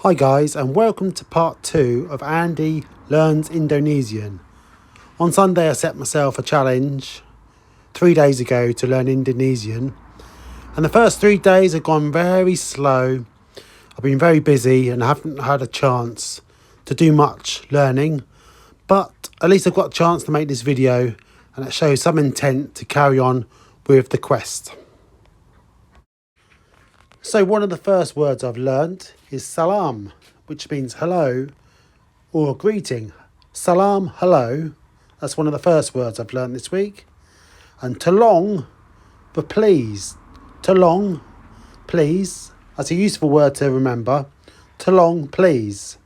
Hi guys, and welcome to part 2 of Andy Learns Indonesian. On Sunday I set myself a challenge 3 days ago to learn Indonesian, and the first 3 days have gone very slow. I've been very busy and I haven't had a chance to do much learning, but at least I've got a chance to make this video and it shows some intent to carry on with the quest. So one of the first words I've learned is salam, which means hello or greeting. Salam, hello. That's one of the first words I've learned this week. And tolong, for please. Tolong, please. That's a useful word to remember. Tolong, please.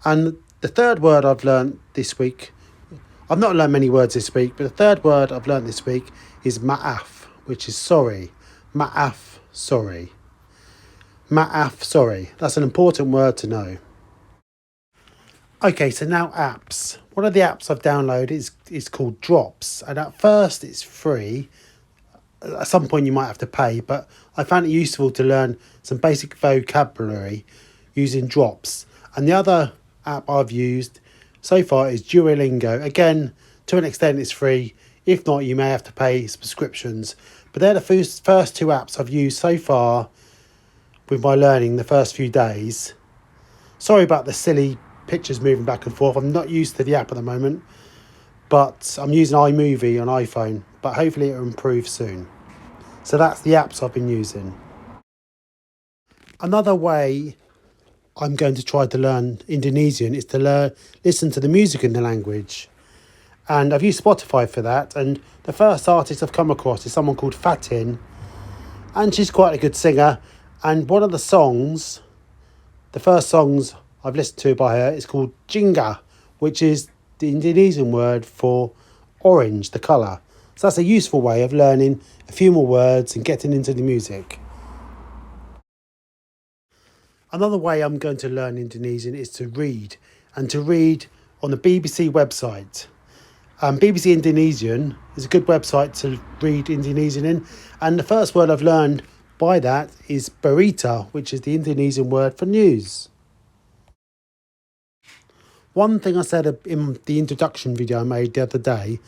And the third word I've learned this week, I've not learned many words this week, but the third word I've learned this week is ma'af, which is sorry. Ma'af, sorry. Ma'af, sorry. That's an important word to know. Okay, so now apps. One of the apps I've downloaded is called Drops. And at first it's free. At some point you might have to pay, but I found it useful to learn some basic vocabulary using Drops. And the other app I've used so far is Duolingo. Again, to an extent it's free. If not, you may have to pay subscriptions. But they're the first two apps I've used so far with my learning the first few days. Sorry about the silly pictures moving back and forth. I'm not used to the app at the moment, but I'm using iMovie on iPhone, but hopefully it'll improve soon. So that's the apps I've been using. Another way I'm going to try to learn Indonesian is to listen to the music in the language. And I've used Spotify for that. And the first artist I've come across is someone called Fatin. And she's quite a good singer. And one of the songs, the first songs I've listened to by her is called Jingga, which is the Indonesian word for orange, the colour. So that's a useful way of learning a few more words and getting into the music. Another way I'm going to learn Indonesian is to read, and to read on the BBC website. BBC Indonesian is a good website to read Indonesian in, and the first word I've learned by that is berita, which is the Indonesian word for news. One thing I said in the introduction video I made the other day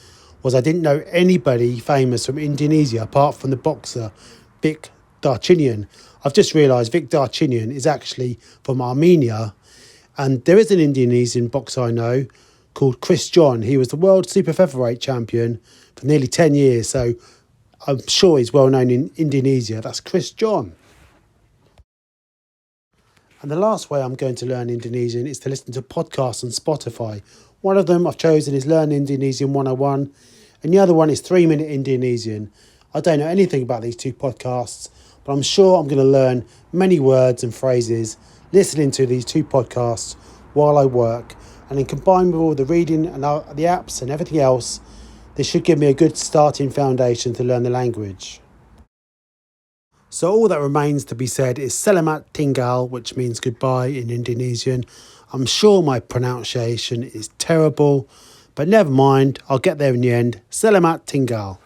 was I didn't know anybody famous from Indonesia apart from the boxer Vic Darchinyan. I've just realised Vic Darchinyan is actually from Armenia, and there is an Indonesian boxer I know called Chris John. He was the world super featherweight champion for nearly 10 years, so I'm sure he's well known in Indonesia. That's Chris John. And the last way I'm going to learn Indonesian is to listen to podcasts on Spotify. One of them I've chosen is Learn Indonesian 101, and the other one is 3 Minute Indonesian. I don't know anything about these two podcasts, but I'm sure I'm going to learn many words and phrases listening to these two podcasts while I work. And then combined with all the reading and the apps and everything else, this should give me a good starting foundation to learn the language. So all that remains to be said is Selamat tinggal, which means goodbye in Indonesian. I'm sure my pronunciation is terrible, but never mind, I'll get there in the end. Selamat tinggal.